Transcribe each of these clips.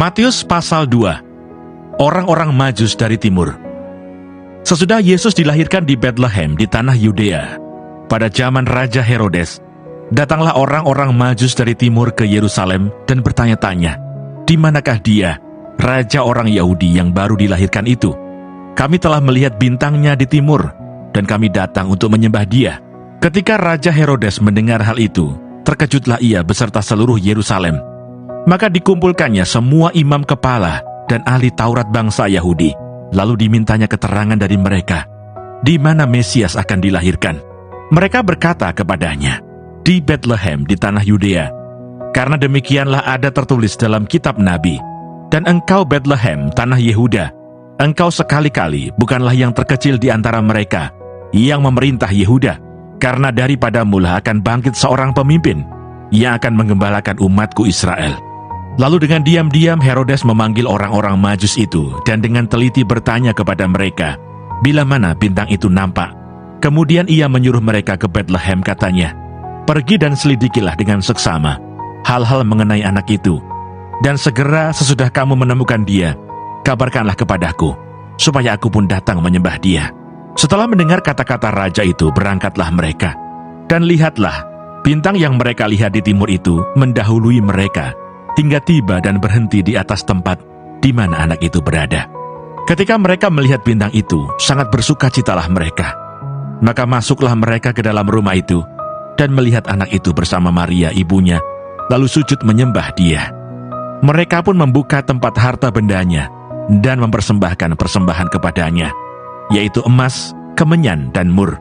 Matius pasal 2. Orang-orang Majus dari timur. Sesudah Yesus dilahirkan di Betlehem di tanah Yudea, pada zaman Raja Herodes, datanglah orang-orang Majus dari timur ke Yerusalem dan bertanya-tanya, "Di manakah dia, Raja orang Yahudi yang baru dilahirkan itu? Kami telah melihat bintangnya di timur, dan kami datang untuk menyembah dia." Ketika Raja Herodes mendengar hal itu, terkejutlah ia beserta seluruh Yerusalem. Maka dikumpulkannya semua imam kepala dan ahli Taurat bangsa Yahudi. Lalu dimintanya keterangan dari mereka, di mana Mesias akan dilahirkan. Mereka berkata kepadanya, "Di Betlehem di tanah Yudea. Karena demikianlah ada tertulis dalam kitab Nabi, dan engkau Betlehem, tanah Yehuda, engkau sekali-kali bukanlah yang terkecil di antara mereka yang memerintah Yehuda, karena daripadamu lah akan bangkit seorang pemimpin yang akan menggembalakan umatku Israel." Lalu dengan diam-diam Herodes memanggil orang-orang Majus itu dan dengan teliti bertanya kepada mereka, bila mana bintang itu nampak. Kemudian ia menyuruh mereka ke Betlehem, katanya, "Pergi dan selidikilah dengan seksama hal-hal mengenai anak itu. Dan segera sesudah kamu menemukan dia, kabarkanlah kepadaku, supaya aku pun datang menyembah dia." Setelah mendengar kata-kata raja itu, berangkatlah mereka. Dan lihatlah, bintang yang mereka lihat di timur itu mendahului mereka, hingga tiba dan berhenti di atas tempat di mana anak itu berada. Ketika mereka melihat bintang itu, sangat bersukacitalah mereka. Maka masuklah mereka ke dalam rumah itu, dan melihat anak itu bersama Maria ibunya, lalu sujud menyembah dia. Mereka pun membuka tempat harta bendanya, dan mempersembahkan persembahan kepadanya, yaitu emas, kemenyan, dan mur.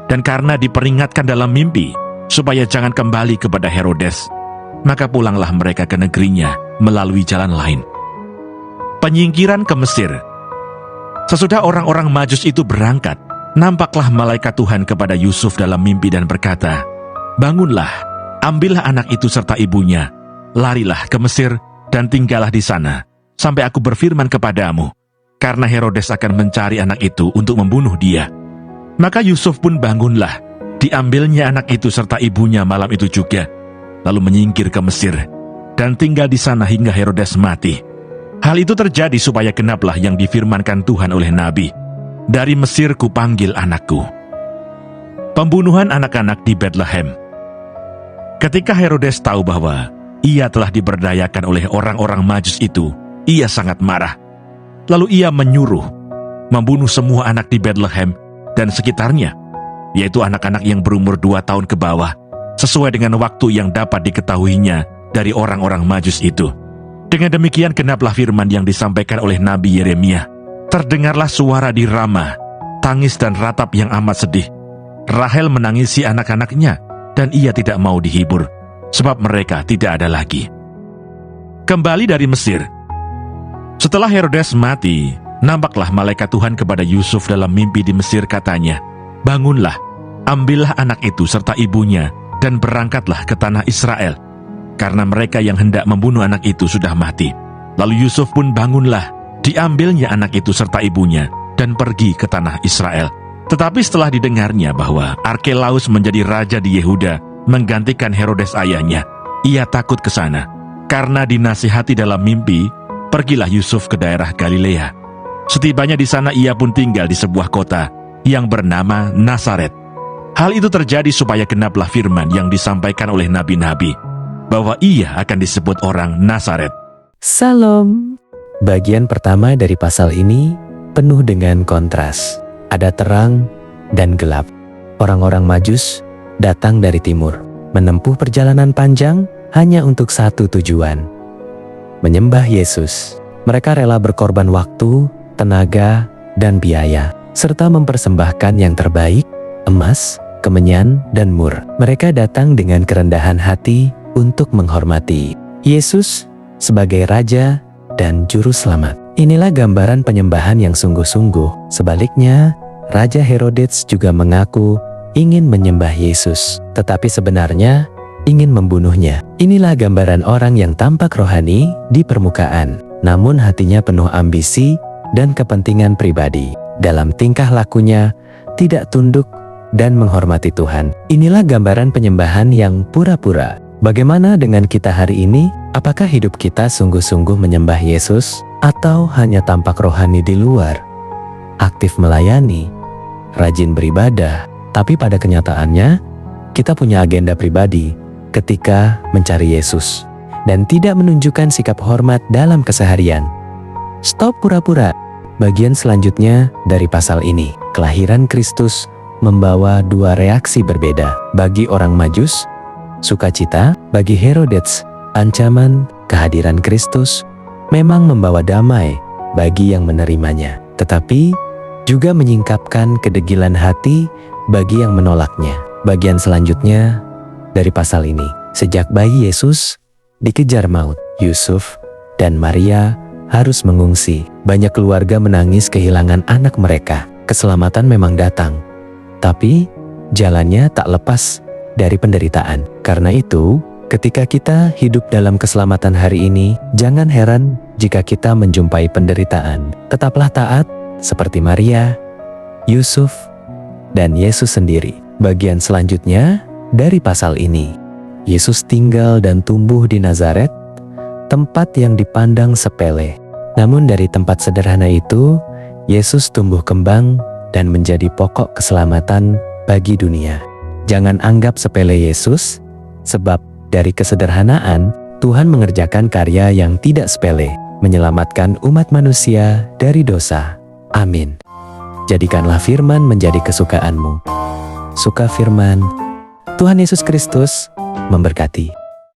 Dan karena diperingatkan dalam mimpi, supaya jangan kembali kepada Herodes, maka pulanglah mereka ke negerinya melalui jalan lain. Penyingkiran ke Mesir. Sesudah orang-orang Majus itu berangkat, nampaklah malaikat Tuhan kepada Yusuf dalam mimpi dan berkata, "Bangunlah, ambillah anak itu serta ibunya, larilah ke Mesir dan tinggallah di sana, sampai aku berfirman kepadamu, karena Herodes akan mencari anak itu untuk membunuh dia." Maka Yusuf pun bangunlah, diambilnya anak itu serta ibunya malam itu juga, lalu menyingkir ke Mesir, dan tinggal di sana hingga Herodes mati. Hal itu terjadi supaya genaplah yang difirmankan Tuhan oleh Nabi, "Dari Mesir kupanggil anakku." Pembunuhan anak-anak di Betlehem. Ketika Herodes tahu bahwa ia telah diberdayakan oleh orang-orang Majus itu, ia sangat marah. Lalu ia menyuruh membunuh semua anak di Betlehem dan sekitarnya, yaitu anak-anak yang berumur 2 tahun ke bawah, sesuai dengan waktu yang dapat diketahuinya dari orang-orang Majus itu. Dengan demikian genaplah firman yang disampaikan oleh Nabi Yeremia. Terdengarlah suara di Rama, tangis dan ratap yang amat sedih. Rahel menangisi anak-anaknya, dan ia tidak mau dihibur, sebab mereka tidak ada lagi. Kembali dari Mesir. Setelah Herodes mati, nampaklah malaikat Tuhan kepada Yusuf dalam mimpi di Mesir, katanya, "Bangunlah, ambillah anak itu serta ibunya, dan berangkatlah ke tanah Israel, karena mereka yang hendak membunuh anak itu sudah mati." Lalu Yusuf pun bangunlah, diambilnya anak itu serta ibunya, dan pergi ke tanah Israel. Tetapi setelah didengarnya bahwa Arkelaus menjadi raja di Yehuda, menggantikan Herodes ayahnya, ia takut ke sana. Karena dinasihati dalam mimpi, pergilah Yusuf ke daerah Galilea. Setibanya di sana ia pun tinggal di sebuah kota yang bernama Nazaret. Hal itu terjadi supaya genaplah firman yang disampaikan oleh nabi-nabi, bahwa ia akan disebut orang Nazaret. Salam. Bagian pertama dari pasal ini penuh dengan kontras. Ada terang dan gelap. Orang-orang Majus datang dari timur, menempuh perjalanan panjang hanya untuk satu tujuan: menyembah Yesus. Mereka rela berkorban waktu, tenaga, dan biaya, serta mempersembahkan yang terbaik, emas, kemenyan, dan mur. Mereka datang dengan kerendahan hati untuk menghormati Yesus sebagai Raja dan Juru Selamat. Inilah gambaran penyembahan yang sungguh-sungguh. Sebaliknya, Raja Herodes juga mengaku ingin menyembah Yesus, tetapi sebenarnya ingin membunuhnya. Inilah gambaran orang yang tampak rohani di permukaan, namun hatinya penuh ambisi dan kepentingan pribadi. Dalam tingkah lakunya, tidak tunduk dan menghormati Tuhan. Inilah gambaran penyembahan yang pura-pura. Bagaimana dengan kita hari ini? Apakah hidup kita sungguh-sungguh menyembah Yesus atau hanya tampak rohani di luar? Aktif melayani, rajin beribadah, tapi pada kenyataannya kita punya agenda pribadi ketika mencari Yesus dan tidak menunjukkan sikap hormat dalam keseharian. Stop pura-pura. Bagian selanjutnya dari pasal ini, kelahiran Kristus membawa dua reaksi berbeda. Bagi orang Majus, sukacita; bagi Herodes, ancaman. Kehadiran Kristus memang membawa damai bagi yang menerimanya, tetapi juga menyingkapkan kedegilan hati bagi yang menolaknya. Bagian selanjutnya dari pasal ini, sejak bayi Yesus dikejar maut, Yusuf dan Maria harus mengungsi. Banyak keluarga menangis kehilangan anak mereka. Keselamatan memang datang, tapi jalannya tak lepas dari penderitaan. Karena itu, ketika kita hidup dalam keselamatan hari ini, jangan heran jika kita menjumpai penderitaan. Tetaplah taat seperti Maria, Yusuf, dan Yesus sendiri. Bagian selanjutnya dari pasal ini, Yesus tinggal dan tumbuh di Nazaret, tempat yang dipandang sepele. Namun dari tempat sederhana itu, Yesus tumbuh kembang dan menjadi pokok keselamatan bagi dunia. Jangan anggap sepele Yesus, sebab dari kesederhanaan, Tuhan mengerjakan karya yang tidak sepele, menyelamatkan umat manusia dari dosa. Amin. Jadikanlah firman menjadi kesukaanmu. Suka firman. Tuhan Yesus Kristus memberkati.